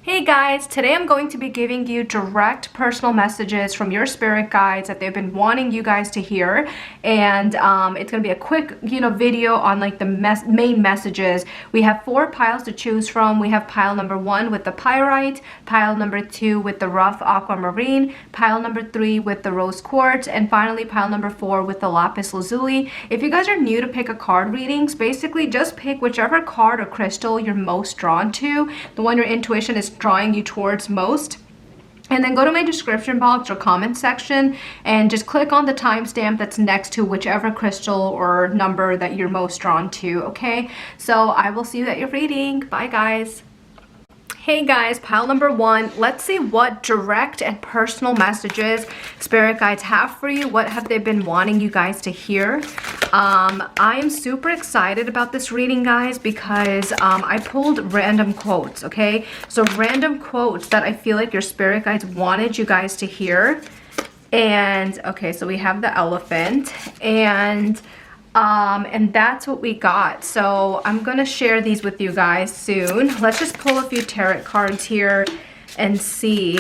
Hey guys, today I'm going to be giving you direct personal messages from your spirit guides that they've been wanting you guys to hear, and it's going to be a quick, video on like the main messages. We have 4 piles to choose from. We have pile number 1 with the pyrite, pile number 2 with the rough aquamarine, pile number 3 with the rose quartz, and finally pile number 4 with the lapis lazuli. If you guys are new to pick a card readings, basically just pick whichever card or crystal you're most drawn to, the one your intuition is drawing you towards most, and then go to my description box or comment section and just click on the timestamp that's next to whichever crystal or number that you're most drawn to. Okay, so I will see you at your reading. Bye guys. Hey guys, pile number 1. Let's see what direct and personal messages spirit guides have for you. What have they been wanting you guys to hear? I am super excited about this reading, guys, because I pulled random quotes, okay? So random quotes that I feel like your spirit guides wanted you guys to hear. And okay, so we have the elephant, and that's what we got. So I'm gonna share these with you guys soon. Let's just pull a few tarot cards here and see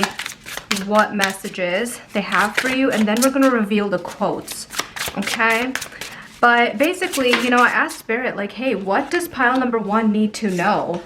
what messages they have for you, and then we're gonna reveal the quotes, okay? But basically, I asked Spirit, like, hey, what does pile number 1 need to know?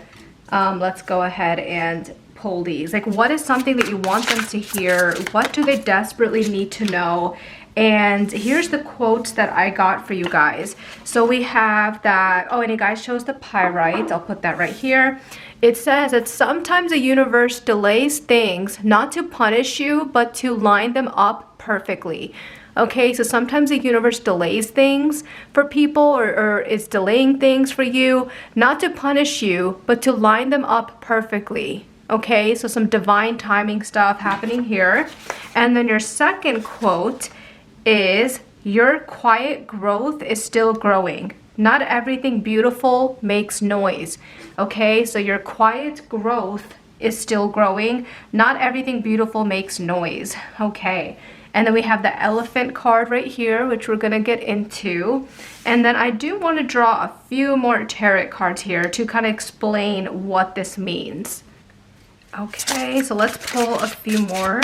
Let's go ahead and pull these. Like, what is something that you want them to hear? What do they desperately need to know? And here's the quotes that I got for you guys. So we have that, oh, and you guys chose the pyrite. I'll put that right here. It says that sometimes the universe delays things not to punish you, but to line them up perfectly. Okay, so sometimes the universe delays things for people, or is delaying things for you, not to punish you, but to line them up perfectly. Okay, so some divine timing stuff happening here. And then your second quote is, your quiet growth is still growing. Not everything beautiful makes noise. Okay, so your quiet growth is still growing. Not everything beautiful makes noise. Okay, and then we have the elephant card right here, which we're gonna get into. And then I do want to draw a few more tarot cards here to kind of explain what this means. Okay, so let's pull a few more,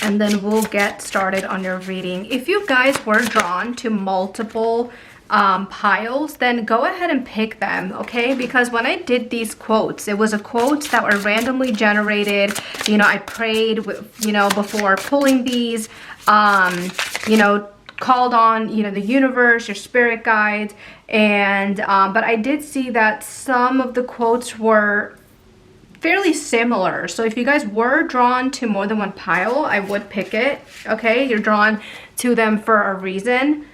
and then we'll get started on your reading. If you guys were drawn to multiple piles, then go ahead and pick them, okay? Because when I did these quotes, it was quotes that were randomly generated. I prayed with, before pulling these, called on, the universe, your spirit guides, and but I did see that some of the quotes were fairly similar. So if you guys were drawn to more than one pile, I would pick it. Okay, you're drawn to them for a reason.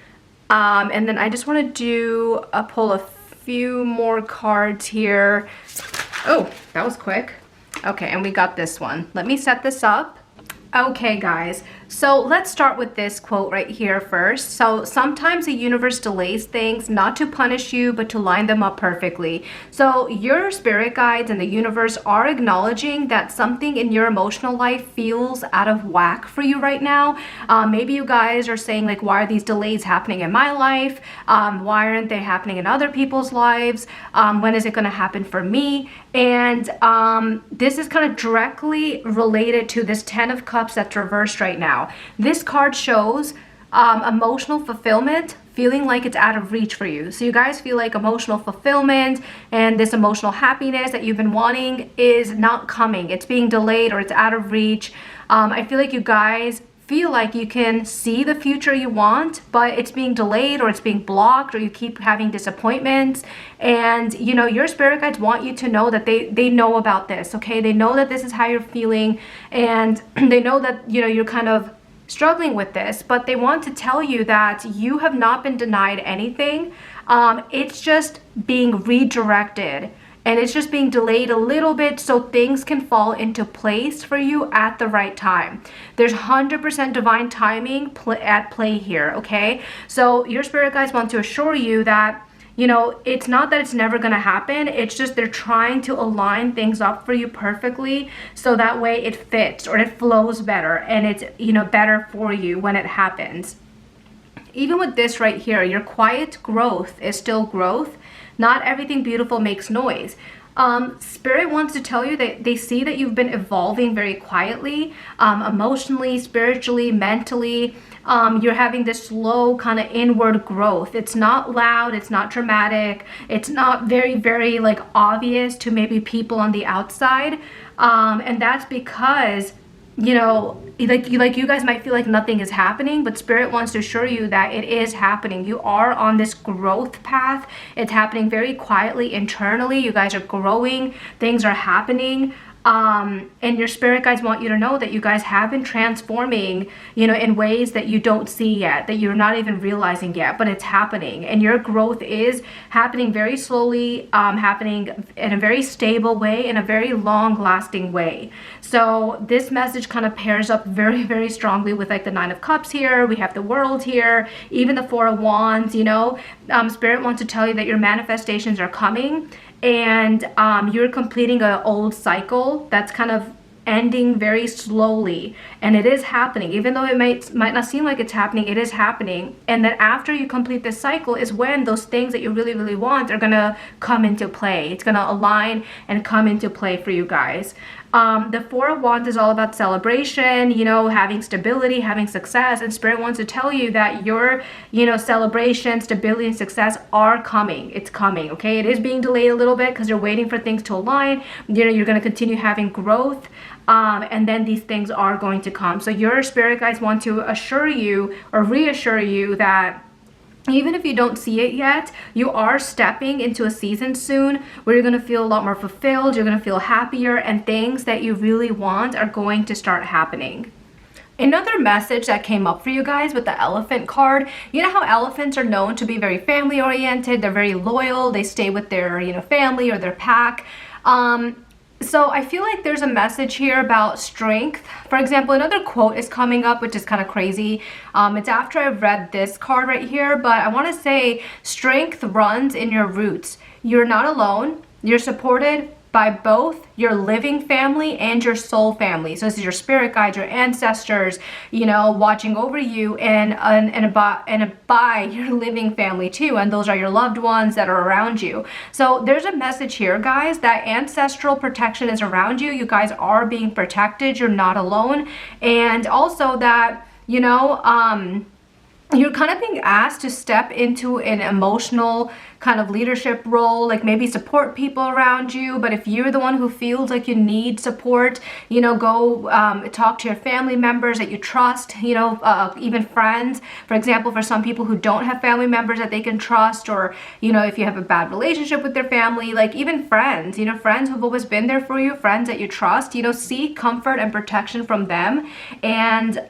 And then I just want to pull a few more cards here. Oh, that was quick. Okay, and we got this one. Let me set this up. Okay guys, so let's start with this quote right here first. So sometimes the universe delays things not to punish you, but to line them up perfectly. So your spirit guides and the universe are acknowledging that something in your emotional life feels out of whack for you right now. Maybe you guys are saying, like, why are these delays happening in my life? Why aren't they happening in other people's lives? When is it going to happen for me? And this is kind of directly related to this 10 of Cups that's reversed right now. This card shows emotional fulfillment feeling like it's out of reach for you. So you guys feel like emotional fulfillment and this emotional happiness that you've been wanting is not coming. It's being delayed, or it's out of reach. I feel like you guys feel like you can see the future you want, but it's being delayed, or it's being blocked, or you keep having disappointments. And your spirit guides want you to know that they know about this. Okay, they know that this is how you're feeling, and they know that you're kind of struggling with this, but they want to tell you that you have not been denied anything. It's just being redirected, and it's just being delayed a little bit so things can fall into place for you at the right time. There's 100% divine timing at play here, okay? So your spirit guides want to assure you that, it's not that it's never gonna happen. It's just they're trying to align things up for you perfectly, so that way it fits, or it flows better, and it's, better for you when it happens. Even with this right here, your quiet growth is still growth. Not everything beautiful makes noise. Spirit wants to tell you that they see that you've been evolving very quietly, emotionally, spiritually, mentally. You're having this slow kind of inward growth. It's not loud, it's not dramatic, it's not very, very like obvious to maybe people on the outside. And that's because, you know, like you guys might feel like nothing is happening, but Spirit wants to assure you that it is happening. You are on this growth path. It's happening very quietly internally. You guys are growing, things are happening. And your spirit guides want you to know that you guys have been transforming, you know, in ways that you don't see yet, that you're not even realizing yet, but it's happening. And your growth is happening very slowly, happening in a very stable way, in a very long lasting way. So this message kind of pairs up very, very strongly with like the Nine of Cups here. We have the World here, even the Four of Wands, you know. Spirit wants to tell you that your manifestations are coming, and you're completing an old cycle that's kind of ending very slowly, and it is happening. Even though it might not seem like it's happening, it is happening. And then after you complete this cycle is when those things that you really, really want are gonna come into play. It's gonna align and come into play for you guys. The Four of Wands is all about celebration, you know, having stability, having success, and Spirit wants to tell you that your, you know, celebration, stability, and success are coming. It's coming, okay? It is being delayed a little bit because you're waiting for things to align. You know, you're going to continue having growth, and then these things are going to come. So your spirit guides want to assure you or reassure you that even if you don't see it yet, you are stepping into a season soon where you're going to feel a lot more fulfilled, you're going to feel happier, and things that you really want are going to start happening. Another message that came up for you guys with the Elephant card, you know how elephants are known to be very family oriented, they're very loyal, they stay with their, you know, family or their pack. So I feel like there's a message here about strength. For example, another quote is coming up, which is kind of crazy. It's after I've read this card right here, but I want to say strength runs in your roots. You're not alone. You're supported by both your living family and your soul family. So this is your spirit guides, your ancestors, you know, watching over you, and by your living family too. And those are your loved ones that are around you. So there's a message here, guys, that ancestral protection is around you. You guys are being protected. You're not alone. And also that, you know, you're kind of being asked to step into an emotional kind of leadership role, like maybe support people around you. But if you're the one who feels like you need support, you know, go talk to your family members that you trust, you know, even friends. For example, for some people who don't have family members that they can trust, or, you know, if you have a bad relationship with their family, like even friends, you know, friends who've always been there for you, friends that you trust, you know, seek comfort and protection from them. And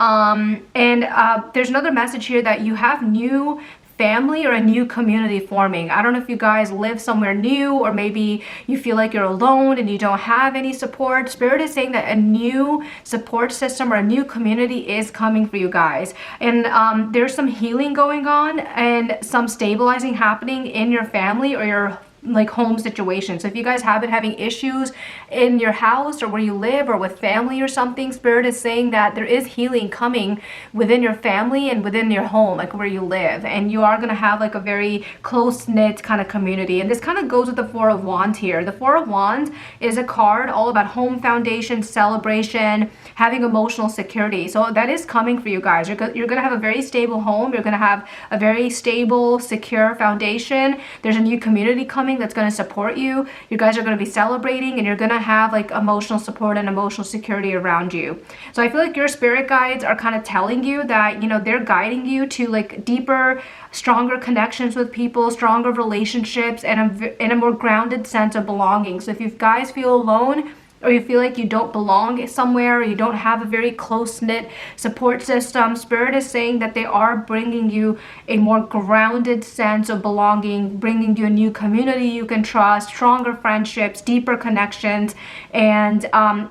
there's another message here that you have new family or a new community forming. I don't know if you guys live somewhere new, or maybe you feel like you're alone and you don't have any support. Spirit is saying that a new support system or a new community is coming for you guys. And there's some healing going on and some stabilizing happening in your family or your like home situation. So if you guys have been having issues in your house or where you live or with family or something, Spirit is saying that there is healing coming within your family and within your home, like where you live, and you are going to have like a very close-knit kind of community. And this kind of goes with the Four of Wands here. The Four of Wands is a card all about home foundation, celebration, having emotional security. So that is coming for you guys. You're going to have a very stable home. You're going to have a very stable, secure foundation. There's a new community coming that's going to support you. You guys are going to be celebrating, and you're going to have like emotional support and emotional security around you. So I feel like your spirit guides are kind of telling you that, you know, they're guiding you to like deeper, stronger connections with people, stronger relationships, and a more grounded sense of belonging. So if you guys feel alone, or you feel like you don't belong somewhere, or you don't have a very close-knit support system, Spirit is saying that they are bringing you a more grounded sense of belonging, bringing you a new community you can trust, stronger friendships, deeper connections, and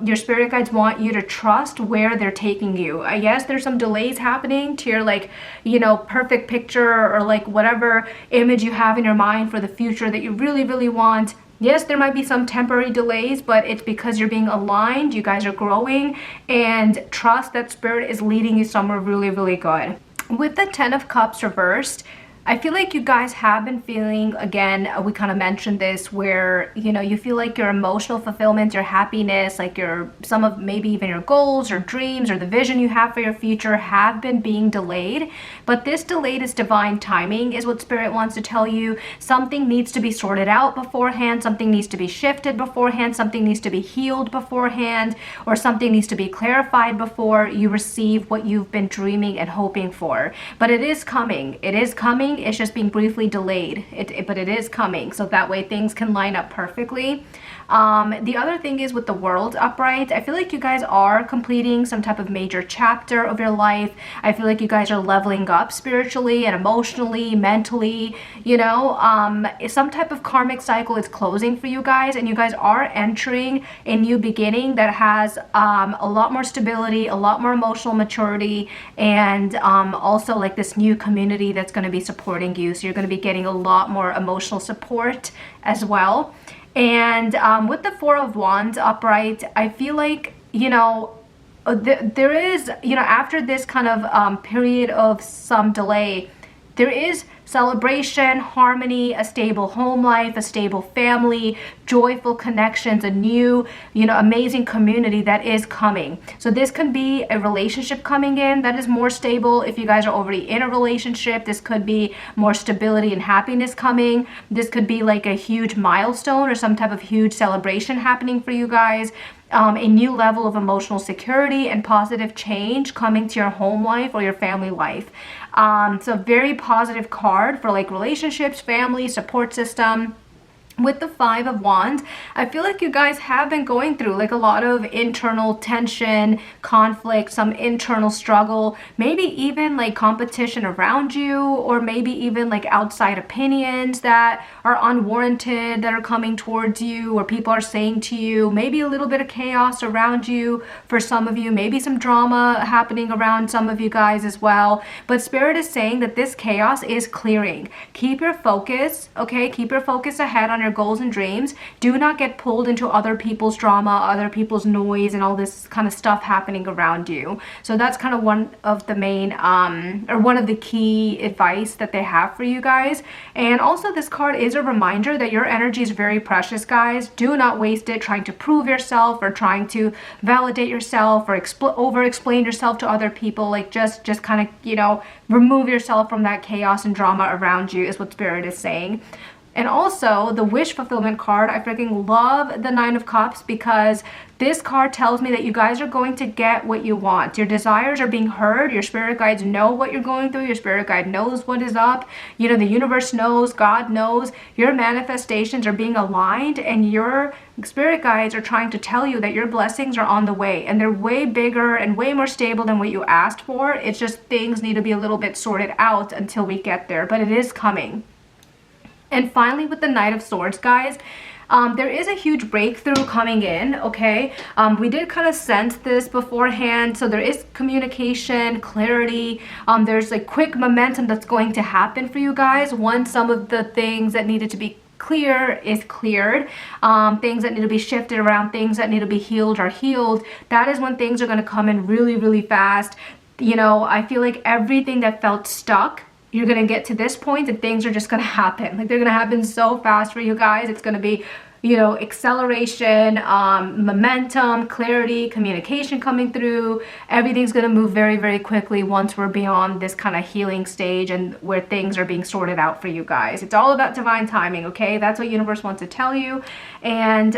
your spirit guides want you to trust where they're taking you. Yes, there's some delays happening to your, like, you know, perfect picture, or like whatever image you have in your mind for the future that you really, really want. Yes, there might be some temporary delays, but it's because you're being aligned, you guys are growing, and trust that Spirit is leading you somewhere really, really good. With the Ten of Cups reversed, I feel like you guys have been feeling, again, we kind of mentioned this, where, you know, you feel like your emotional fulfillment, your happiness, like your, some of maybe even your goals or dreams or the vision you have for your future have been being delayed. But this delayed is divine timing, is what Spirit wants to tell you. Something needs to be sorted out beforehand. Something needs to be shifted beforehand. Something needs to be healed beforehand, or something needs to be clarified before you receive what you've been dreaming and hoping for. But it is coming. It is coming. It's just being briefly delayed. But it is coming. So that way things can line up perfectly. The other thing is with the World upright, I feel like you guys are completing some type of major chapter of your life. I feel like you guys are leveling up spiritually and emotionally, mentally, you know, some type of karmic cycle is closing for you guys, and you guys are entering a new beginning that has a lot more stability, a lot more emotional maturity, and also like this new community that's going to be supporting you. So you're going to be getting a lot more emotional support as well. And with the Four of Wands upright, I feel like, you know, there is, you know, after this kind of period of some delay, there is celebration, harmony, a stable home life, a stable family, joyful connections, a new, you know, amazing community that is coming. So this can be a relationship coming in that is more stable. If you guys are already in a relationship, this could be more stability and happiness coming. This could be like a huge milestone or some type of huge celebration happening for you guys. A new level of emotional security and positive change coming to your home life or your family life. So very positive card for like relationships, family, support system. With the Five of Wands, I feel like you guys have been going through like a lot of internal tension, conflict, some internal struggle, maybe even like competition around you, or maybe even like outside opinions that are unwarranted that are coming towards you, or people are saying to you, maybe a little bit of chaos around you for some of you, maybe some drama happening around some of you guys as well. But Spirit is saying that this chaos is clearing. Keep your focus, okay? Keep your focus ahead on your goals and dreams. Do not get pulled into other people's drama, other people's noise, and all this kind of stuff happening around you. So that's kind of one of the main or one of the key advice that they have for you guys. And also this card is a reminder that your energy is very precious, guys. Do not waste it trying to prove yourself or trying to validate yourself or over explain yourself to other people. Like just kind of, you know, remove yourself from that chaos and drama around you is what Spirit is saying. And also the wish fulfillment card, I freaking love the Nine of Cups, because this card tells me that you guys are going to get what you want. Your desires are being heard. Your spirit guides know what you're going through. Your spirit guide knows what is up. You know, the universe knows, God knows. Your manifestations are being aligned, and your spirit guides are trying to tell you that your blessings are on the way, and they're way bigger and way more stable than what you asked for. It's just things need to be a little bit sorted out until we get there, but it is coming. And finally, with the Knight of Swords, guys, there is a huge breakthrough coming in, okay? We did kind of sense this beforehand, so there is communication, clarity, there's like quick momentum that's going to happen for you guys once some of the things that needed to be clear is cleared. Things that need to be shifted around, things that need to be healed are healed. That is when things are going to come in really, really fast. You know, I feel like everything that felt stuck, you're going to get to this point and things are just going to happen. Like they're going to happen so fast for you guys. It's going to be, you know, acceleration, momentum, clarity, communication coming through. Everything's going to move very, very quickly once we're beyond this kind of healing stage and where things are being sorted out for you guys. It's all about divine timing, okay? That's what universe wants to tell you. And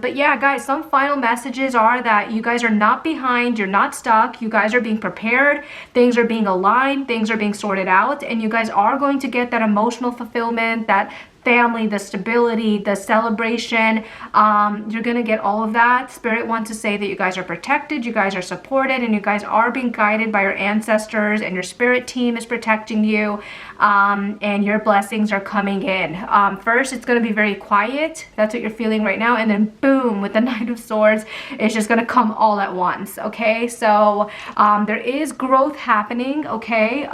but yeah, guys, some final messages are that you guys are not behind, you're not stuck, you guys are being prepared, things are being aligned, things are being sorted out, and you guys are going to get that emotional fulfillment, that family, the stability, the celebration. You're gonna get all of that. Spirit wants to say that you guys are protected, you guys are supported, and you guys are being guided by your ancestors, and your spirit team is protecting you, and your blessings are coming in. First, it's gonna be very quiet. That's what you're feeling right now, and then boom, with the Knight of Swords, it's just gonna come all at once, okay? So there is growth happening, okay?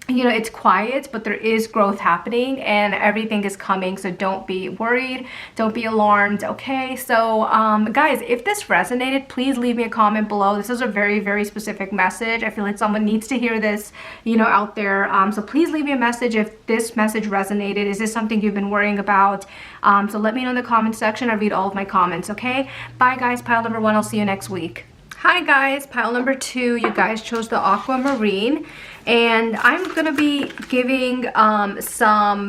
you know, it's quiet, but there is growth happening and everything is coming. So don't be worried, don't be alarmed. Okay, so guys, if this resonated, please leave me a comment below. This is a very, very specific message. I feel like someone needs to hear this, you know, out there. So please leave me a message if this message resonated. Is this something you've been worrying about? So let me know in the comment section. I read all of my comments. Okay, bye guys. Pile number 1, I'll see you next week. Hi guys, pile number 2, you guys chose the aquamarine, and I'm gonna be giving I'm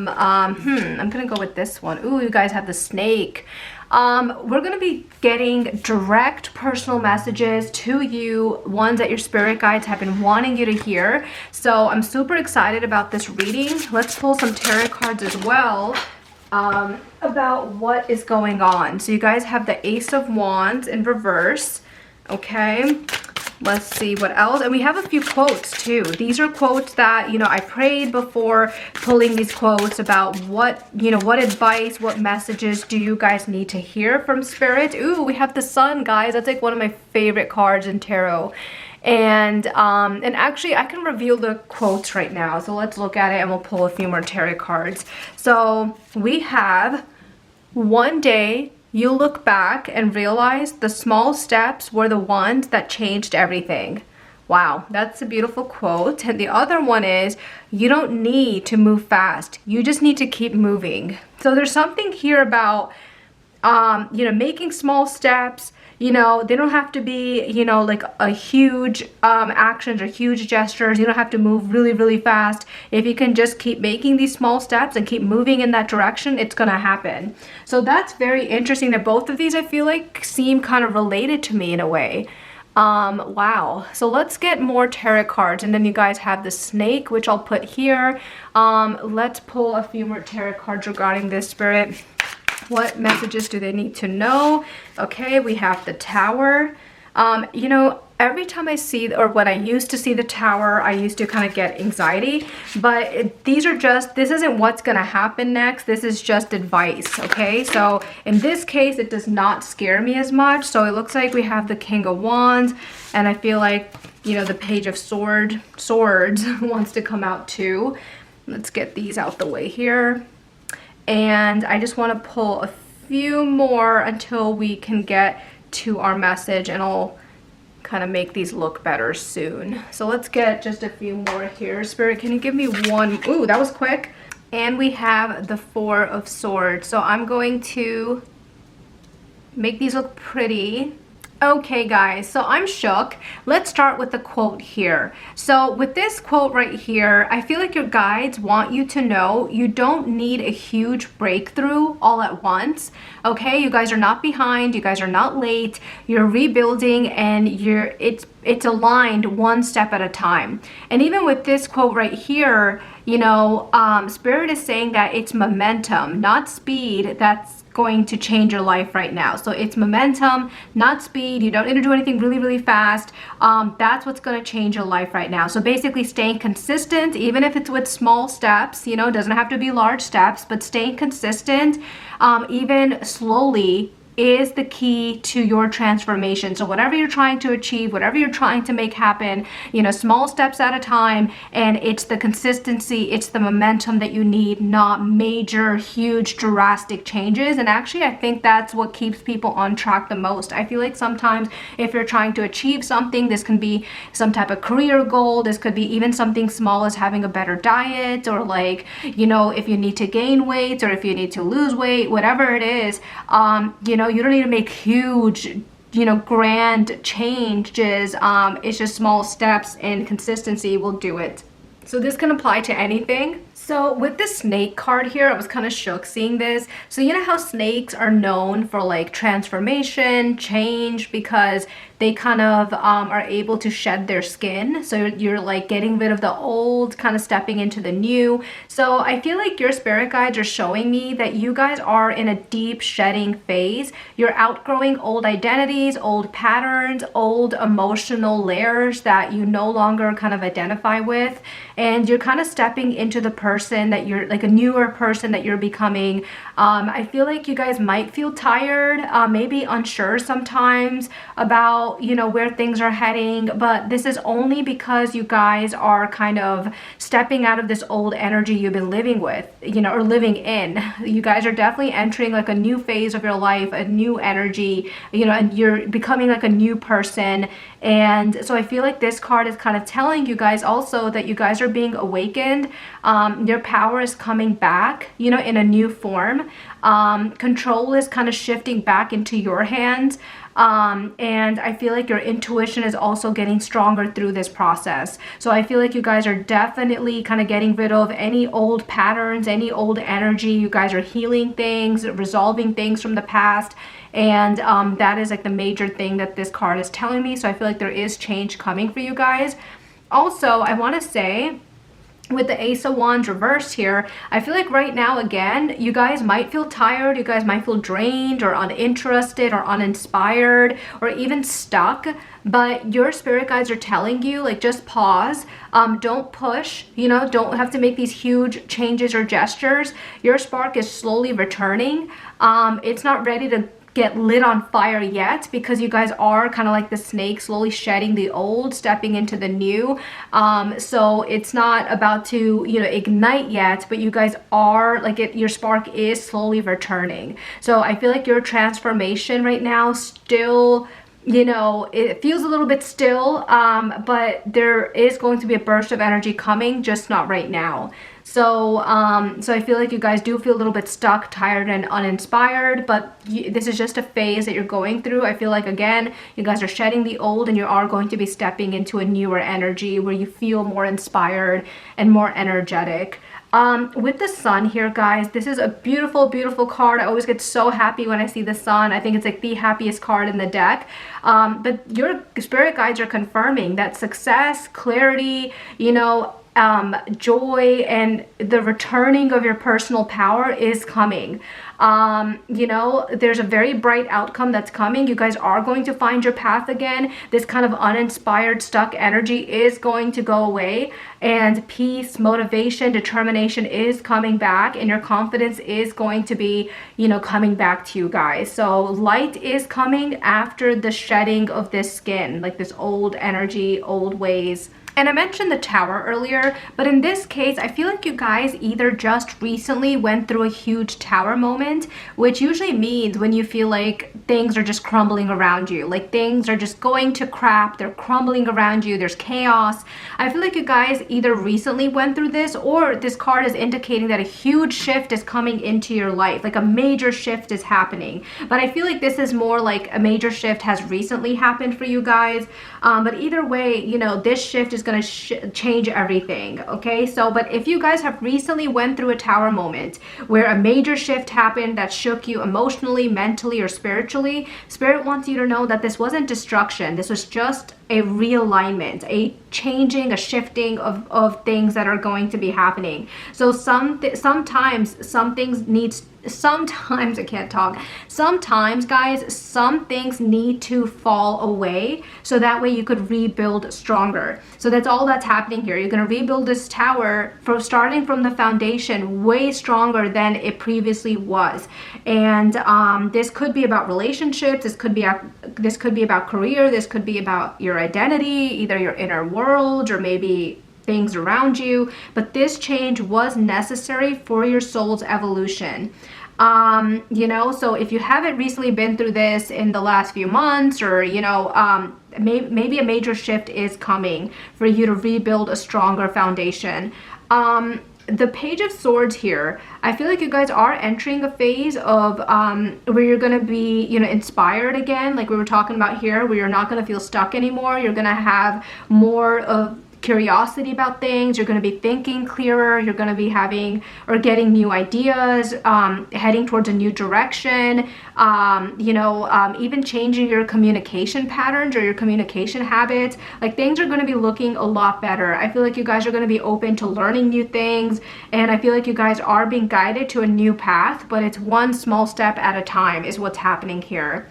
gonna go with this one. Ooh, you guys have the snake. We're gonna be getting direct personal messages to you, ones that your spirit guides have been wanting you to hear. So I'm super excited about this reading. Let's pull some tarot cards as well. About what is going on. So you guys have the Ace of Wands in reverse. Okay, let's see what else. And we have a few quotes too. These are quotes that, you know, I prayed before pulling these quotes about what, you know, what advice, what messages do you guys need to hear from spirit. Ooh, we have the Sun, guys. That's like one of my favorite cards in tarot. And actually I can reveal the quotes right now. So let's look at it and we'll pull a few more tarot cards. So we have, one day you'll look back and realize the small steps were the ones that changed everything. Wow, that's a beautiful quote. And the other one is, you don't need to move fast. You just need to keep moving. So there's something here about, you know, making small steps. You know, they don't have to be, you know, like a huge actions or huge gestures. You don't have to move really, really fast. If you can just keep making these small steps and keep moving in that direction, it's gonna happen. So that's very interesting that both of these, I feel like, seem kind of related to me in a way. Wow. So let's get more tarot cards, and then you guys have the snake, which I'll put here. Let's pull a few more tarot cards regarding this, spirit. What messages do they need to know? Okay, we have the Tower. You know, every time I see, or when I used to see the Tower, I used to kind of get anxiety, but these are just, this isn't what's gonna happen next. This is just advice, okay? So in this case, it does not scare me as much. So it looks like we have the King of Wands, and I feel like, you know, the Page of Swords wants to come out too. Let's get these out the way here. And I just want to pull a few more until we can get to our message, and I'll kind of make these look better soon. So let's get just a few more here. Spirit, can you give me one? Ooh, that was quick. And we have the Four of Swords. So I'm going to make these look pretty. Okay guys, so I'm shook. Let's start with the quote here. So with this quote right here, I feel like your guides want you to know you don't need a huge breakthrough all at once. Okay, you guys are not behind, you guys are not late, you're rebuilding, and it's aligned one step at a time. And even with this quote right here, you know, Spirit is saying that it's momentum, not speed, that's going to change your life right now. So it's momentum, not speed. You don't need to do anything really, really fast. That's what's going to change your life right now. So basically staying consistent, even if it's with small steps, you know, it doesn't have to be large steps, but staying consistent, even slowly, is the key to your transformation. So whatever you're trying to achieve, whatever you're trying to make happen, you know, small steps at a time, and it's the consistency, it's the momentum that you need, not major, huge, drastic changes. And actually, I think that's what keeps people on track the most. I feel like sometimes if you're trying to achieve something, this can be some type of career goal, this could be even something small as having a better diet, or like, you know, if you need to gain weight or if you need to lose weight, whatever it is, you know, you don't need to make huge, you know, grand changes. It's just small steps, and consistency will do it. So this can apply to anything. So with the snake card here, I was kind of shook seeing this. So you know how snakes are known for like transformation, change, because they kind of are able to shed their skin. So you're like getting rid of the old, kind of stepping into the new. So I feel like your spirit guides are showing me that you guys are in a deep shedding phase. You're outgrowing old identities, old patterns, old emotional layers that you no longer kind of identify with. And you're kind of stepping into the person person that you're, like a newer person that you're becoming. I feel like you guys might feel tired, maybe unsure sometimes about, you know, where things are heading, but this is only because you guys are kind of stepping out of this old energy you've been living with, you know, or living in. You guys are definitely entering like a new phase of your life, a new energy, you know, and you're becoming like a new person. And so I feel like this card is kind of telling you guys also that you guys are being awakened. Your power is coming back, you know, in a new form. Control is kind of shifting back into your hands. And I feel like your intuition is also getting stronger through this process. So I feel like you guys are definitely kind of getting rid of any old patterns, any old energy. You guys are healing things, resolving things from the past. And that is like the major thing that this card is telling me. So I feel like there is change coming for you guys. Also, I want to say, with the Ace of Wands reversed here, I feel like right now, again, you guys might feel tired, you guys might feel drained or uninterested or uninspired or even stuck, but your spirit guides are telling you, like, just pause, don't push, you know, don't have to make these huge changes or gestures. Your spark is slowly returning. It's not ready to get lit on fire yet, because you guys are kind of like the snake, slowly shedding the old, stepping into the new. So it's not about to, you know, ignite yet, but you guys are like your spark is slowly returning. So I feel like your transformation right now still, you know, it feels a little bit still, but there is going to be a burst of energy coming, just not right now. So, so I feel like you guys do feel a little bit stuck, tired, and uninspired, but this is just a phase that you're going through. I feel like, again, you guys are shedding the old and you are going to be stepping into a newer energy where you feel more inspired and more energetic. With the sun here, guys, this is a beautiful, beautiful card. I always get so happy when I see the sun. I think it's like the happiest card in the deck. But your spirit guides are confirming that success, clarity, you know, joy, and the returning of your personal power is coming. You know, there's a very bright outcome that's coming. You guys are going to find your path again. This kind of uninspired, stuck energy is going to go away, and peace, motivation, determination is coming back, and your confidence is going to be, you know, coming back to you guys. So light is coming after the shedding of this skin, like this old energy, old ways. And I mentioned the Tower earlier, but in this case, I feel like you guys either just recently went through a huge Tower moment, which usually means when you feel like things are just crumbling around you, like things are just going to crap, they're crumbling around you, there's chaos. I feel like you guys either recently went through this, or this card is indicating that a huge shift is coming into your life, like a major shift is happening. But I feel like this is more like a major shift has recently happened for you guys. But either way, you know, this shift is going to change everything. Okay, so but if you guys have recently went through a Tower moment where a major shift happened that shook you emotionally, mentally, or spiritually, Spirit wants you to know that this wasn't destruction. This was just a realignment, a changing, a shifting of things that are going to be happening. So sometimes some things needs, sometimes I can't talk. Sometimes, guys, some things need to fall away so that way you could rebuild stronger. So that's all that's happening here. You're going to rebuild this tower from starting from the foundation way stronger than it previously was. And this could be about relationships. This could be about career. This could be about your identity, either your inner world or maybe things around you. But this change was necessary for your soul's evolution. You know, so if you haven't recently been through this in the last few months, or, you know, maybe a major shift is coming for you to rebuild a stronger foundation. The Page of Swords here, I feel like you guys are entering a phase of where you're going to be, you know, inspired again, like we were talking about here, where you're not going to feel stuck anymore. You're going to have more of curiosity about things. You're going to be thinking clearer. You're going to be having or getting new ideas, heading towards a new direction, you know, even changing your communication patterns or your communication habits. Like, things are going to be looking a lot better. I feel like you guys are going to be open to learning new things, and I feel like you guys are being guided to a new path, but it's one small step at a time is what's happening here.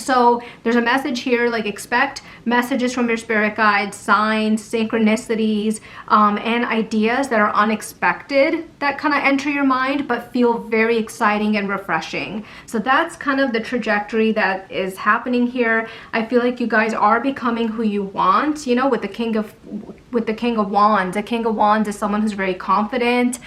So there's a message here, like expect messages from your spirit guides, signs, synchronicities, and ideas that are unexpected that kind of enter your mind but feel very exciting and refreshing. So that's kind of the trajectory that is happening here. I feel like you guys are becoming who you want, you know, with the King of Wands. The King of Wands is someone who's very confident.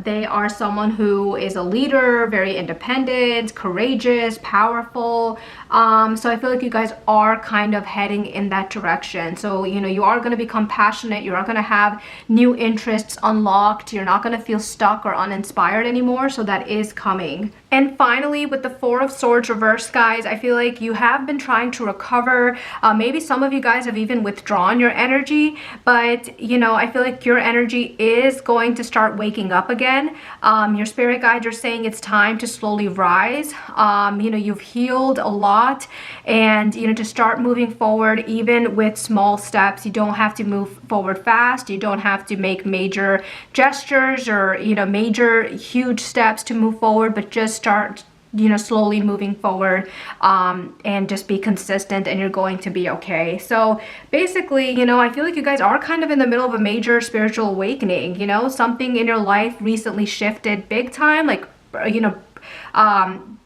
They are someone who is a leader, very independent, courageous, powerful. So I feel like you guys are kind of heading in that direction. So, you know, you are going to become passionate. You are going to have new interests unlocked. You're not going to feel stuck or uninspired anymore. So that is coming. And finally, with the Four of Swords reversed, guys, I feel like you have been trying to recover. Maybe some of you guys have even withdrawn your energy, but, you know, I feel like your energy is going to start waking up again. Your spirit guides are saying it's time to slowly rise. You know, you've healed a lot, and, you know, to start moving forward, even with small steps. You don't have to move forward fast. You don't have to make major gestures or, you know, major huge steps to move forward, but just start, you know, slowly moving forward, and just be consistent, and you're going to be okay. So basically, you know, I feel like you guys are kind of in the middle of a major spiritual awakening. You know, something in your life recently shifted big time, like, you know,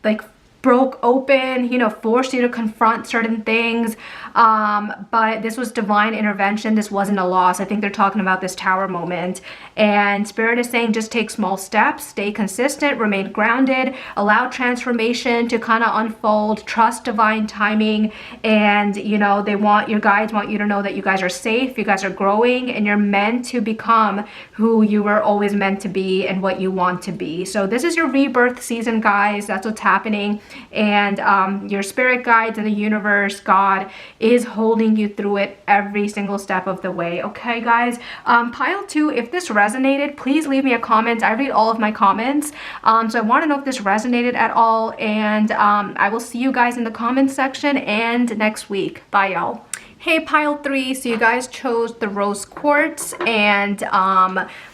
like broke open, you know, forced you to confront certain things. But this was divine intervention. This wasn't a loss. I think they're talking about this tower moment. And Spirit is saying just take small steps, stay consistent, remain grounded, allow transformation to kind of unfold, trust divine timing. And, you know, your guides want you to know that you guys are safe, you guys are growing, and you're meant to become who you were always meant to be and what you want to be. So this is your rebirth season, guys. That's what's happening. And your spirit guides and the universe, God, is holding you through it every single step of the way. Okay, guys? Pile 2, if this resonated, please leave me a comment. I read all of my comments. So I want to know if this resonated at all. And I will see you guys in the comments section and next week. Bye, y'all. Hey, pile 3, so you guys chose the rose quartz, and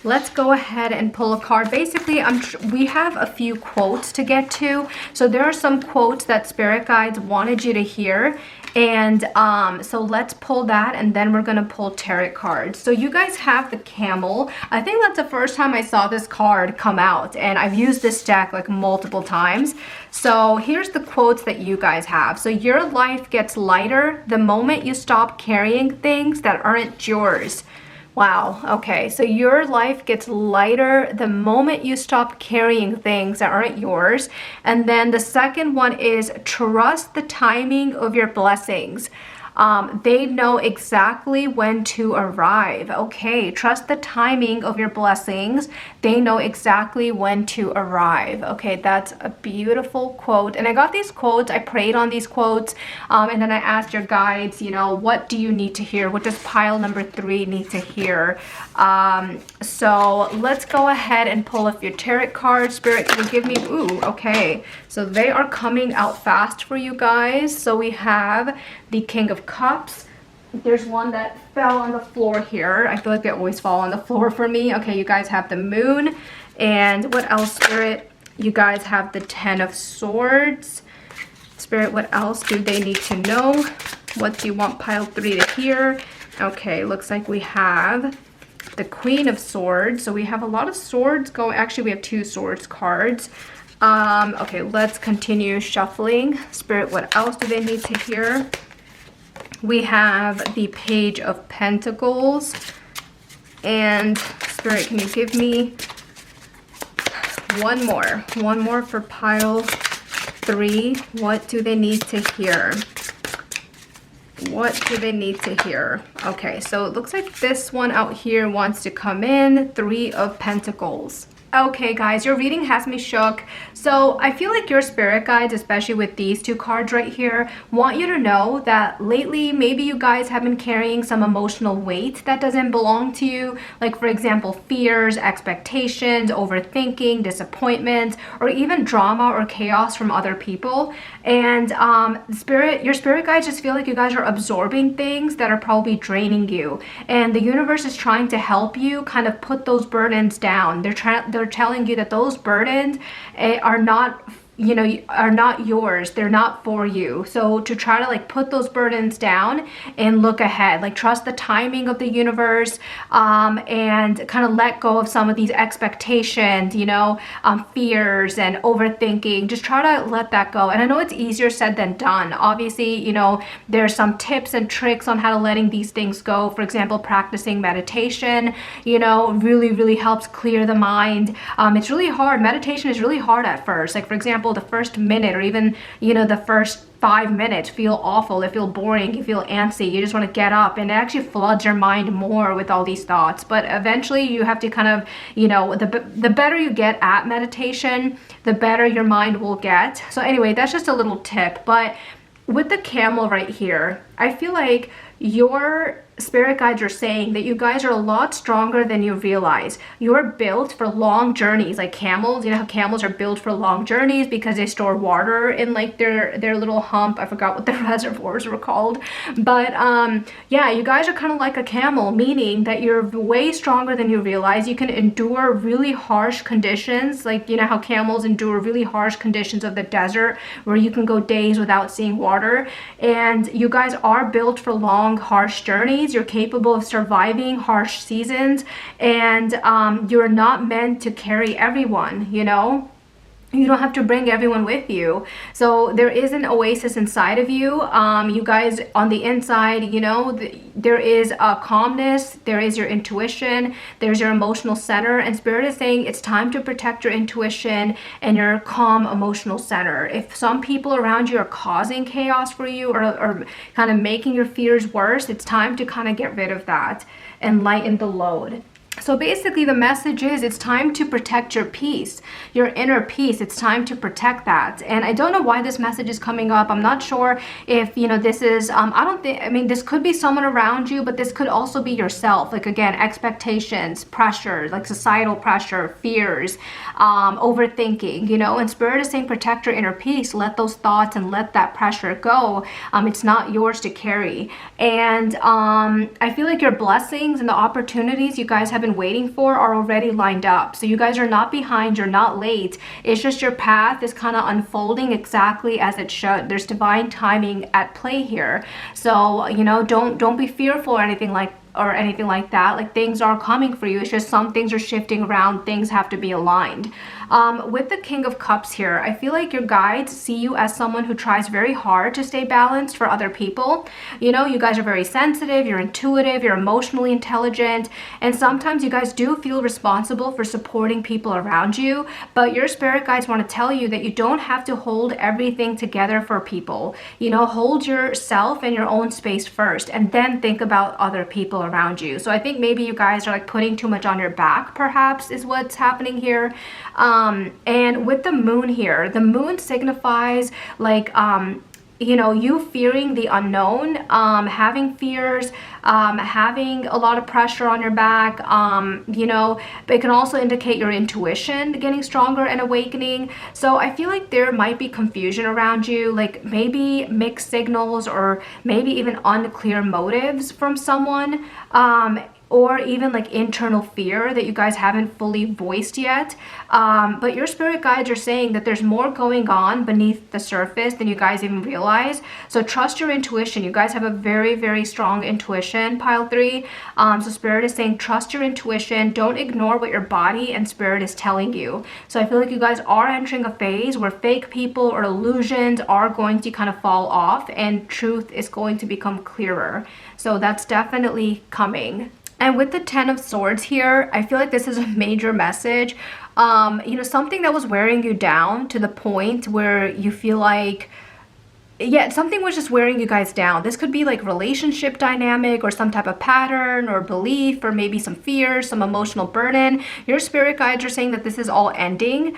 let's go ahead and pull a card. Basically, we have a few quotes to get to. So there are some quotes that spirit guides wanted you to hear, and so let's pull that, and then we're gonna pull tarot cards. So you guys have the camel. I think that's the first time I saw this card come out, and I've used this deck like multiple times. So here's the quotes that you guys have. So your life gets lighter the moment you stop carrying things that aren't yours. Wow, okay, so your life gets lighter the moment you stop carrying things that aren't yours. And then the second one is trust the timing of your blessings. They know exactly when to arrive. Okay, trust the timing of your blessings. They know exactly when to arrive. Okay, that's a beautiful quote. And I got these quotes, I prayed on these quotes, and then I asked your guides, you know, what do you need to hear? What does pile number 3 need to hear? So let's go ahead and pull up your tarot cards. Spirit, can you give me, ooh, okay. So they are coming out fast for you guys. So we have the King of Cups. There's one that fell on the floor here. I feel like they always fall on the floor for me. Okay, you guys have the Moon. And what else, Spirit? You guys have the Ten of Swords. Spirit, what else do they need to know? What do you want pile 3 to hear? Okay, looks like we have the Queen of Swords. So we have a lot of swords going. Actually, we have 2 swords cards. Okay, let's continue shuffling. Spirit, what else do they need to hear? We have the Page of Pentacles. And Spirit, can you give me one more for pile 3? What do they need to hear? What do they need to hear? Okay, so it looks like this one out here wants to come in. 3 of Pentacles. Okay, guys, your reading has me shook. So I feel like your spirit guides, especially with these 2 cards right here, want you to know that lately maybe you guys have been carrying some emotional weight that doesn't belong to you. Like, for example, fears, expectations, overthinking, disappointment, or even drama or chaos from other people. And your spirit guides just feel like you guys are absorbing things that are probably draining you. And the universe is trying to help you kind of put those burdens down. They're telling you that those burdens are not you know, are not yours. They're not for you. So to try to like put those burdens down and look ahead, like trust the timing of the universe, and kind of let go of some of these expectations, you know, fears and overthinking. Just try to let that go. And I know it's easier said than done. Obviously, you know, there's some tips and tricks on how to letting these things go. For example, practicing meditation, you know, really helps clear the mind. It's really hard. Meditation is really hard at first. Like for example, the first minute or even, you know, the first 5 minutes feel awful, they feel boring, you feel antsy, you just want to get up, and it actually floods your mind more with all these thoughts. But eventually you have to kind of, you know, the better you get at meditation, the better your mind will get. So anyway, that's just a little tip. But with the camel right here, I feel like your spirit guides are saying that you guys are a lot stronger than you realize. You're built for long journeys, like camels. You know how camels are built for long journeys because they store water in like their little hump. I forgot what the reservoirs were called. But yeah, you guys are kind of like a camel, meaning that you're way stronger than you realize. You can endure really harsh conditions, like you know how camels endure really harsh conditions of the desert where you can go days without seeing water. And you guys are built for long, harsh journeys. You're capable of surviving harsh seasons, and you're not meant to carry everyone, you know? You don't have to bring everyone with you. So there is an oasis inside of you. You guys on the inside, you know, there is a calmness, there is your intuition, there's your emotional center, and Spirit is saying it's time to protect your intuition and your calm emotional center. If some people around you are causing chaos for you or kind of making your fears worse, it's time to kind of get rid of that and lighten the load. So basically the message is it's time to protect your peace, your inner peace. It's time to protect that. And I don't know why this message is coming up. I'm not sure if, you know, this is, I mean, this could be someone around you, but this could also be yourself. Like again, expectations, pressure, like societal pressure, fears, overthinking, you know, and Spirit is saying protect your inner peace. Let those thoughts and let that pressure go. It's not yours to carry. And I feel like your blessings and the opportunities you guys have been waiting for are already lined up. So you guys are not behind, you're not late. It's just your path is kind of unfolding exactly as it should. There's divine timing at play here. So, you know, don't be fearful or anything like that. Like things are coming for you. It's just some things are shifting around. Things have to be aligned. With the King of Cups here, I feel like your guides see you as someone who tries very hard to stay balanced for other people. You know, you guys are very sensitive, you're intuitive, you're emotionally intelligent, and sometimes you guys do feel responsible for supporting people around you, but your spirit guides want to tell you that you don't have to hold everything together for people. You know, hold yourself and your own space first, and then think about other people around you. So I think maybe you guys are like putting too much on your back, perhaps, is what's happening here. And with the moon here, the moon signifies like, you know, you fearing the unknown, having fears, having a lot of pressure on your back, you know, but it can also indicate your intuition getting stronger and awakening. So I feel like there might be confusion around you, like maybe mixed signals or maybe even unclear motives from someone. Or even like internal fear that you guys haven't fully voiced yet. But your spirit guides are saying that there's more going on beneath the surface than you guys even realize. So trust your intuition. You guys have a very strong intuition, pile 3. So Spirit is saying trust your intuition. Don't ignore what your body and spirit is telling you. So I feel like you guys are entering a phase where fake people or illusions are going to kind of fall off and truth is going to become clearer. So that's definitely coming. And with the 10 of Swords here, I feel like this is a major message. You know, something that was wearing you down to the point where you feel like, yeah, something was just wearing you guys down. This could be like relationship dynamic or some type of pattern or belief or maybe some fear, some emotional burden. Your spirit guides are saying that this is all ending,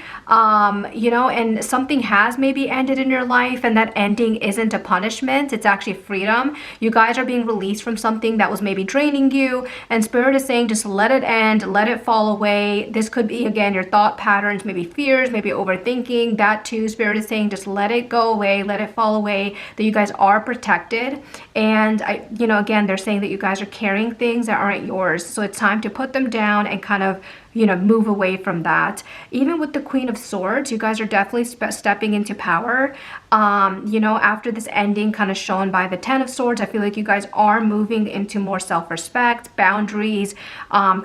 you know, and something has maybe ended in your life, and that ending isn't a punishment. It's actually freedom. You guys are being released from something that was maybe draining you, and Spirit is saying just let it end, let it fall away. This could be, again, your thought patterns, maybe fears, maybe overthinking. That too, Spirit is saying just let it go away, let it fall away. That you guys are protected, and you know, again, they're saying that you guys are carrying things that aren't yours, so it's time to put them down and kind of you know, move away from that. Even with the Queen of Swords, you guys are definitely stepping into power. You know, after this ending kind of shown by the Ten of Swords, I feel like you guys are moving into more self-respect, boundaries,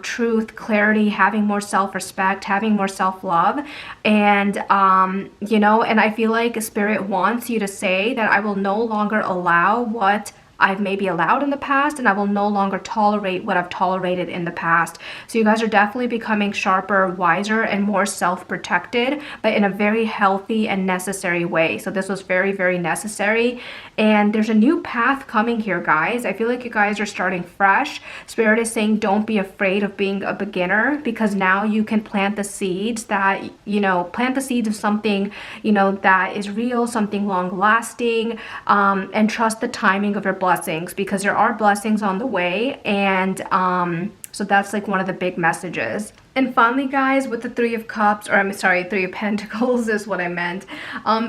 truth, clarity, having more self-respect, having more self-love. And, you know, and I feel like Spirit wants you to say that I will no longer allow what I've maybe allowed in the past, and I will no longer tolerate what I've tolerated in the past. So you guys are definitely becoming sharper, wiser, and more self-protected, but in a very healthy and necessary way. So this was very, very necessary. And there's a new path coming here, guys. I feel like you guys are starting fresh. Spirit is saying don't be afraid of being a beginner, because now you can plant the seeds that, you know, plant the seeds of something, you know, that is real, something long lasting, and trust the timing of your blessings, because there are blessings on the way. And so that's like one of the big messages. And finally, guys, with the Three of Cups, or I'm sorry, Three of Pentacles is what I meant.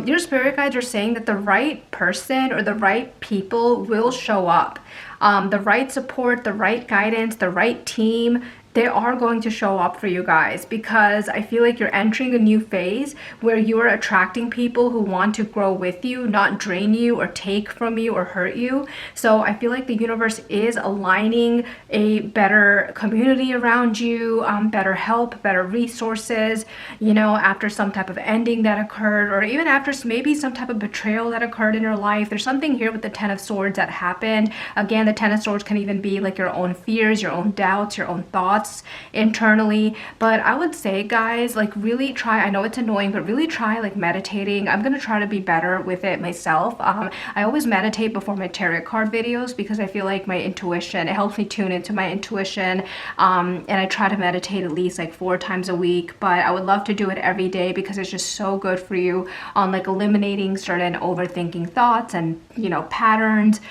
Your spirit guides are saying that the right person or the right people will show up. The right support, the right guidance, the right team, they are going to show up for you guys, because I feel like you're entering a new phase where you are attracting people who want to grow with you, not drain you or take from you or hurt you. So I feel like the universe is aligning a better community around you, better help, better resources, you know, after some type of ending that occurred, or even after maybe some type of betrayal that occurred in your life. There's something here with the Ten of Swords that happened. Again, the Ten of Swords can even be like your own fears, your own doubts, your own thoughts internally. But I would say, guys, like really try, I know it's annoying, but really try like meditating. I'm gonna try to be better with it myself. I always meditate before my tarot card videos, because I feel like my intuition, it helps me tune into my intuition. And I try to meditate at least like 4 times a week, but I would love to do it every day, because it's just so good for you on like eliminating certain overthinking thoughts and, you know, patterns,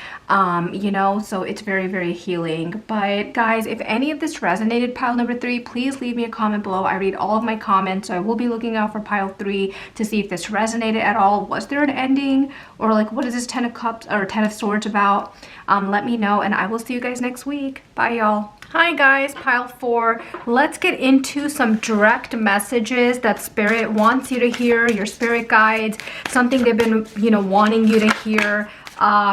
you know, so it's very, very healing. But guys, if any of this resonated, pile number 3, please leave me a comment below. I read all of my comments, so I will be looking out for pile 3 to see if this resonated at all. Was there an ending, or like what is this Ten of Cups or Ten of Swords about? Let me know, and I will see you guys next week. Bye, y'all. Hi guys, pile 4. Let's get into some direct messages that Spirit wants you to hear, your spirit guides, something they've been, you know, wanting you to hear.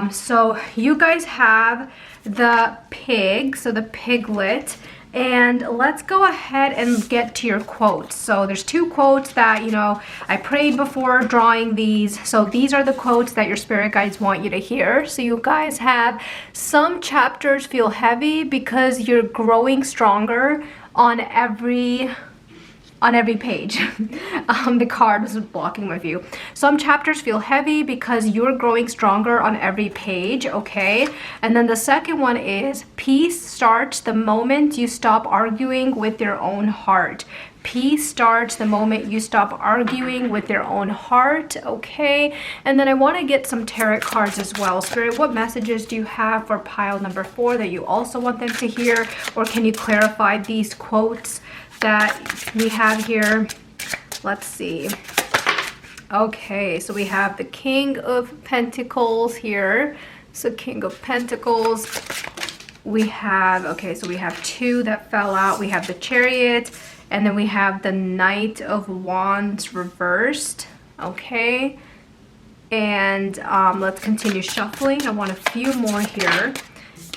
So you guys have the pig, so the piglet. And let's go ahead and get to your quotes. So there's 2 quotes that, you know, I prayed before drawing these. So these are the quotes that your spirit guides want you to hear. So you guys have, some chapters feel heavy because you're growing stronger on every page. The card was blocking my view. Some chapters feel heavy because you're growing stronger on every page, okay? And then the second one is, peace starts the moment you stop arguing with your own heart. Peace starts the moment you stop arguing with your own heart, okay? And then I want to get some tarot cards as well. Spirit, what messages do you have for pile number 4 that you also want them to hear? Or can you clarify these quotes that we have here? Let's see. Okay, so we have the King of Pentacles here. So King of Pentacles. We have, okay, so we have 2 that fell out. We have the Chariot, and then we have the Knight of Wands reversed. Okay, and let's continue shuffling. I want a few more here.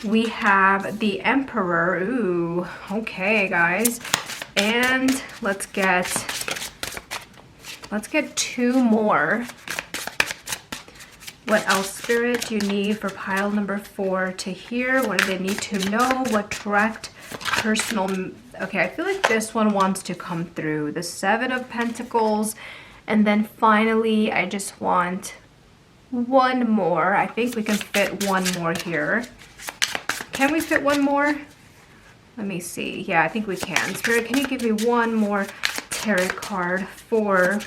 We have the Emperor. Ooh, okay, guys. And let's get 2 more. What else, Spirit, do you need for pile number 4 to hear? What do they need to know? What direct personal... Okay, I feel like this one wants to come through. The 7 of Pentacles. And then finally, I just want 1 more. I think we can fit 1 more here. Can we fit 1 more? Let me see. Yeah, I think we can. Spirit, can you give me 1 more tarot card for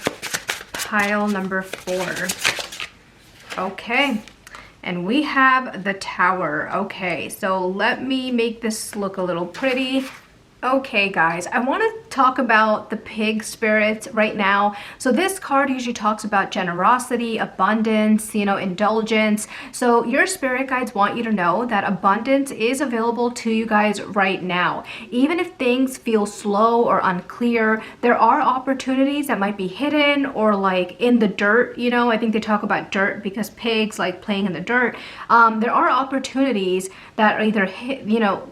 pile number 4? Okay. And we have the Tower. Okay, so let me make this look a little pretty. Okay, guys, I want to talk about the pig spirit right now. So this card usually talks about generosity, abundance, indulgence. So your spirit guides want you to know that abundance is available to you guys right now. Even if things feel slow or unclear, there are opportunities that might be hidden or like in the dirt. I think they talk about dirt because pigs like playing in the dirt. There are opportunities that are either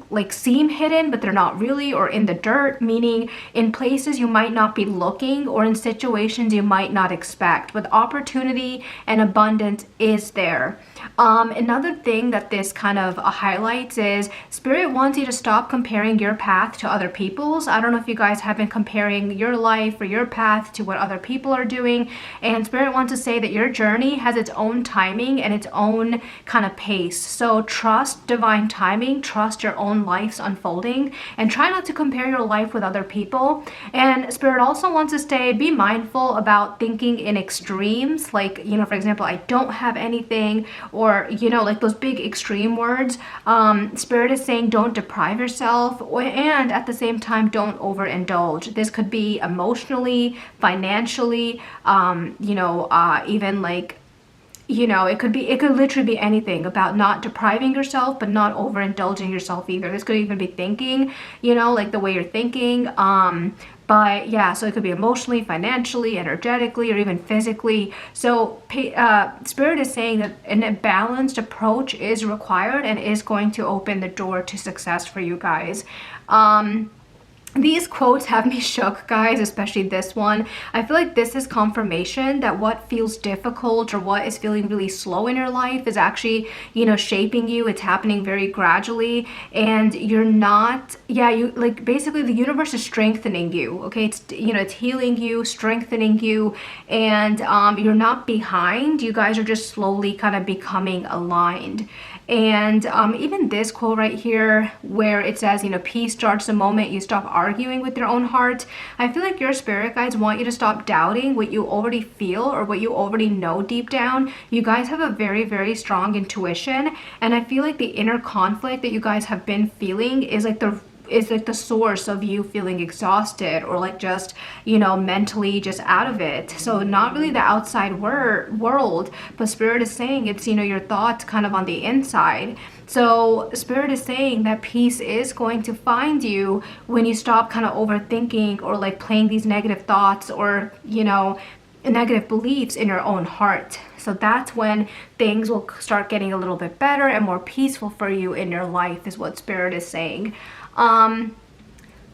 like seem hidden, but they're not really, or in the dirt, meaning in places you might not be looking or in situations you might not expect. But opportunity and abundance is there. Another thing that this kind of highlights is Spirit wants you to stop comparing your path to other people's. I don't know if you guys have been comparing your life or your path to what other people are doing. And Spirit wants to say that your journey has its own timing and its own kind of pace. So trust divine timing, trust your own life's unfolding, and try not to compare your life with other people. And Spirit also wants to say, be mindful about thinking in extremes. Like, for example, I don't have anything, or like those big extreme words. Spirit is saying don't deprive yourself, and at the same time don't overindulge. This could be emotionally, financially, even like it could literally be anything about not depriving yourself, but not overindulging yourself either. This could even be thinking, like the way you're thinking. But yeah, so it could be emotionally, financially, energetically, or even physically. So Spirit is saying that a balanced approach is required and is going to open the door to success for you guys. These quotes have me shook, guys, especially this one. I feel like this is confirmation that what feels difficult or what is feeling really slow in your life is actually, shaping you. It's happening very gradually, and you're not, basically the universe is strengthening you, okay? It's healing you, strengthening you, and you're not behind. You guys are just slowly kind of becoming aligned. And even this quote right here where it says, peace starts the moment you stop arguing with your own heart. I feel like your spirit guides want you to stop doubting what you already feel or what you already know deep down. You guys have a very, very strong intuition. And I feel like the inner conflict that you guys have been feeling is like the source of you feeling exhausted or like just mentally just out of it. So not really the outside world, but Spirit is saying it's your thoughts kind of on the inside. So Spirit is saying that peace is going to find you when you stop kind of overthinking or like playing these negative thoughts or negative beliefs in your own heart. So that's when things will start getting a little bit better and more peaceful for you in your life, is what Spirit is saying.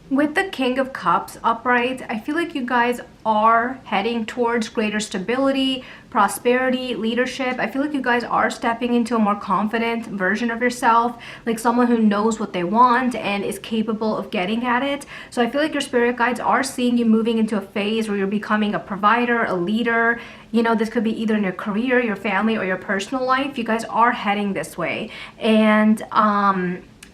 With the King of Cups upright, I feel like you guys are heading towards greater stability, prosperity, leadership. I feel like you guys are stepping into a more confident version of yourself, like someone who knows what they want and is capable of getting at it. So I feel like your spirit guides are seeing you moving into a phase where you're becoming a provider, a leader. This could be either in your career, your family, or your personal life. You guys are heading this way.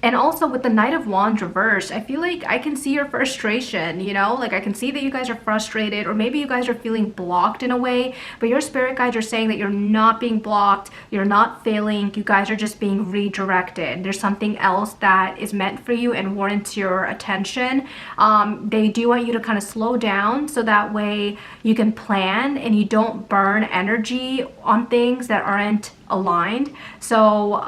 And also with the Knight of Wands reversed, I feel like I can see your frustration, like I can see that you guys are frustrated, or maybe you guys are feeling blocked in a way, but your spirit guides are saying that you're not being blocked, you're not failing, you guys are just being redirected. There's something else that is meant for you and warrants your attention. They do want you to kind of slow down so that way you can plan and you don't burn energy on things that aren't aligned. So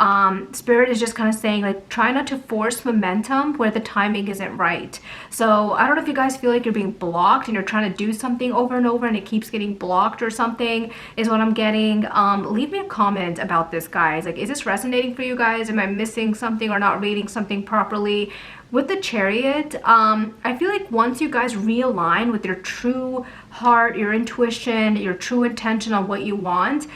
Spirit is just kind of saying, like, try not to force momentum where the timing isn't right. So I don't know if you guys feel like you're being blocked and you're trying to do something over and over and it keeps getting blocked or something, is what I'm getting. Leave me a comment about this, guys. Like, is this resonating for you guys? Am I missing something or not reading something properly? With the Chariot, I feel like once you guys realign with your true heart, your intuition, your true intention on what you want,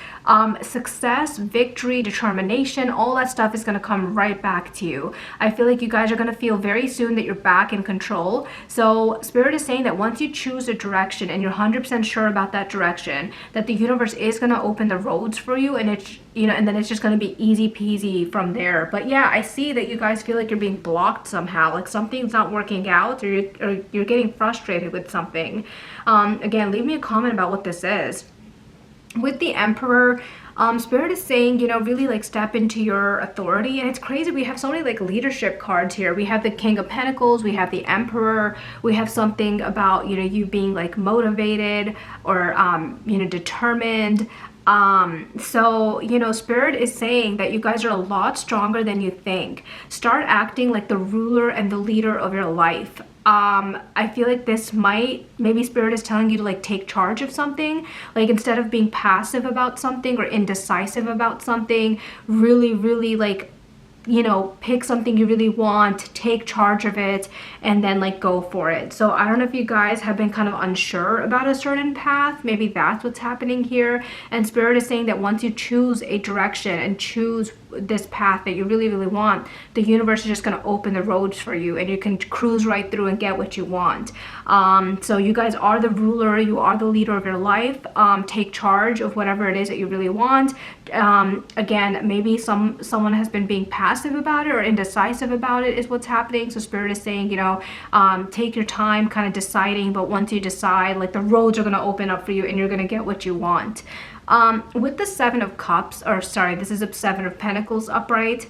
success, victory, determination, all that stuff is going to come right back to you. I feel like you guys are going to feel very soon that you're back in control. So Spirit is saying that once you choose a direction and you're 100% sure about that direction, that the universe is going to open the roads for you, and it's and then it's just going to be easy peasy from there. But yeah, I see that you guys feel like you're being blocked somehow, like something's not working out, or you're getting frustrated with something. Again, leave me a comment about what this is. With the Emperor, Spirit is saying, you know, really like step into your authority. And it's crazy, we have so many like leadership cards here. We have the King of Pentacles, we have the Emperor, we have something about, you know, you being like motivated or you know, determined. So, you know, Spirit is saying that you guys are a lot stronger than you think. Start acting like the ruler and the leader of your life. I feel like this maybe Spirit is telling you to like take charge of something, like instead of being passive about something or indecisive about something, really like, you know, pick something you really want, take charge of it, and then like go for it. So I don't know if you guys have been kind of unsure about a certain path. Maybe that's what's happening here. And Spirit is saying that once you choose a direction and choose this path that you really want, the universe is just going to open the roads for you and you can cruise right through and get what you want. So you guys are the ruler, you are the leader of your life. Take charge of whatever it is that you really want. Again, maybe someone has been being passive about it or indecisive about it is what's happening. So Spirit is saying, you know, take your time kind of deciding, but once you decide, like the roads are going to open up for you and you're going to get what you want. With the Seven of Cups, or sorry, this is a Seven of Pentacles upright.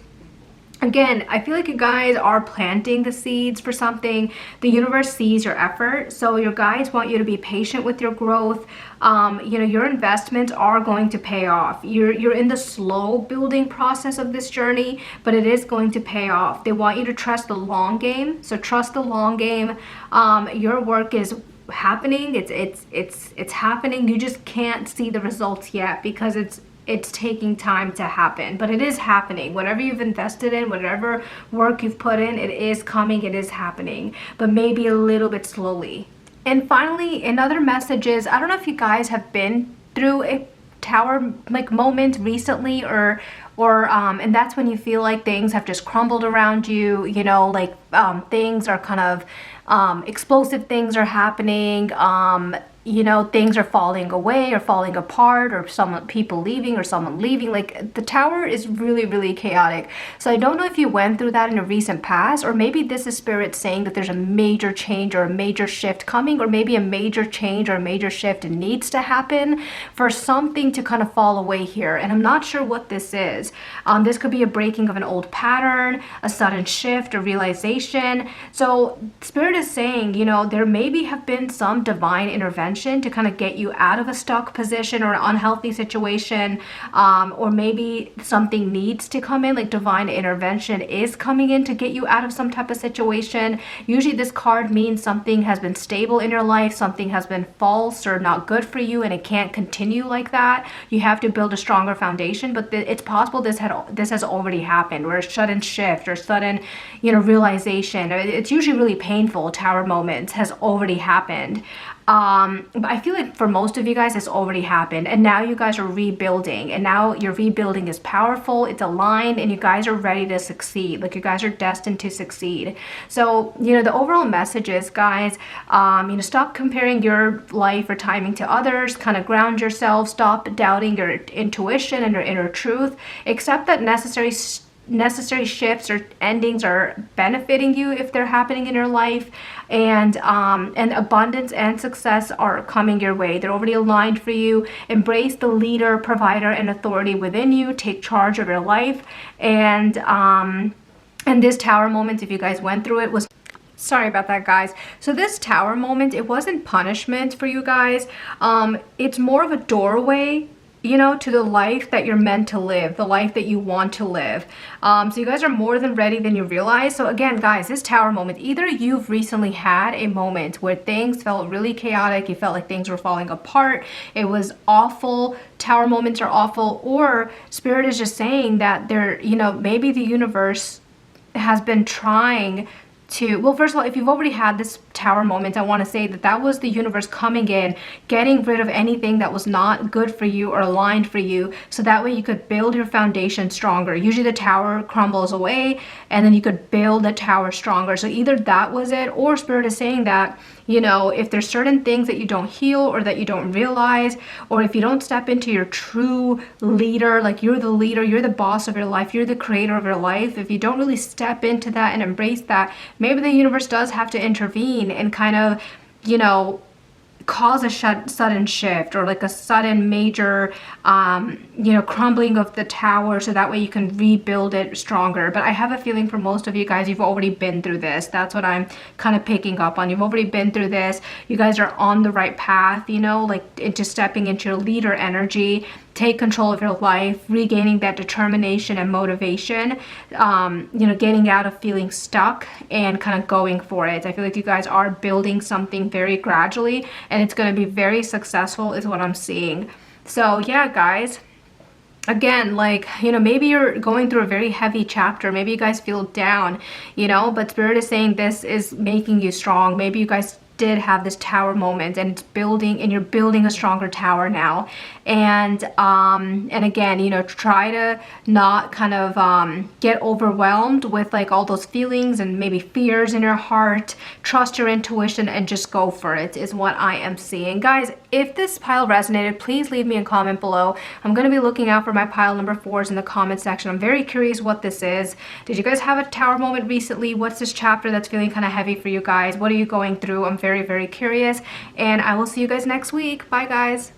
Again, I feel like you guys are planting the seeds for something. The universe sees your effort, so your guides want you to be patient with your growth. You know, your investments are going to pay off. You're in the slow building process of this journey, but it is going to pay off. They want you to trust the long game, so trust the long game. Your work is happening. It's happening. You just can't see the results yet because it's taking time to happen, but it is happening. Whatever you've invested in, whatever work you've put in, it is coming, it is happening, but maybe a little bit slowly. And finally, in other messages, I don't know if you guys have been through a tower like moment recently, or and that's when you feel like things have just crumbled around you, you know, like things are kind of explosive things are happening, you know, things are falling away or falling apart, or people leaving or someone leaving. Like the tower is really chaotic. So I don't know if you went through that in a recent past, or maybe this is Spirit saying that there's a major change or a major shift coming, or maybe a major change or a major shift needs to happen for something to kind of fall away here. And I'm not sure what this is. This could be a breaking of an old pattern, a sudden shift, a realization. So Spirit is saying, you know, there maybe have been some divine intervention to kind of get you out of a stuck position or an unhealthy situation, or maybe something needs to come in, like divine intervention is coming in to get you out of some type of situation. Usually this card means something has been stable in your life, something has been false or not good for you, and it can't continue like that. You have to build a stronger foundation, but it's possible this has already happened, or a sudden shift or sudden, you know, realization. It's usually really painful. Tower moments has already happened. But I feel like for most of you guys, it's already happened, and now you guys are rebuilding, and now your rebuilding is powerful, it's aligned, and you guys are ready to succeed. Like you guys are destined to succeed. So, you know, the overall message is, guys, you know, stop comparing your life or timing to others, kind of ground yourself, stop doubting your intuition and your inner truth, accept that necessary shifts or endings are benefiting you if they're happening in your life, and abundance and success are coming your way. They're already aligned for you. Embrace the leader, provider, and authority within you. Take charge of your life. And this tower moment, if you guys went through it, was, sorry about that, guys. So this tower moment, it wasn't punishment for you guys. It's more of a doorway, you know, to the life that you're meant to live, the life that you want to live. So you guys are more than ready than you realize. So again, guys, this tower moment, either you've recently had a moment where things felt really chaotic, you felt like things were falling apart, it was awful, tower moments are awful, or Spirit is just saying that there, you know, maybe the universe has been trying to, well, first of all, if you've already had this tower moment, I want to say that that was the universe coming in, getting rid of anything that was not good for you or aligned for you, so that way you could build your foundation stronger. Usually the tower crumbles away and then you could build the tower stronger. So either that was it, or Spirit is saying that, you know, if there's certain things that you don't heal or that you don't realize, or if you don't step into your true leader, like you're the leader, you're the boss of your life, you're the creator of your life, if you don't really step into that and embrace that, maybe the universe does have to intervene and kind of, you know, cause a sudden shift, or like a sudden major you know, crumbling of the tower, so that way you can rebuild it stronger. But I have a feeling for most of you guys, you've already been through this. That's what I'm kind of picking up on. You've already been through this. You guys are on the right path, you know, like into stepping into your leader energy. Take control of your life, regaining that determination and motivation, you know, getting out of feeling stuck and kind of going for it. I feel like you guys are building something very gradually, and it's going to be very successful is what I'm seeing. So yeah, guys, again, like, you know, maybe you're going through a very heavy chapter. Maybe you guys feel down, you know, but Spirit is saying this is making you strong. Maybe you guys did have this tower moment, and it's building, and you're building a stronger tower now. And again, you know, try to not kind of get overwhelmed with like all those feelings and maybe fears in your heart. Trust your intuition and just go for it is what I am seeing. Guys, if this pile resonated, please leave me a comment below. I'm going to be looking out for my pile number 4s in the comment section. I'm very curious what this is. Did you guys have a tower moment recently? What's this chapter that's feeling kind of heavy for you guys? What are you going through? I'm very, very curious, and I will see you guys next week. Bye, guys.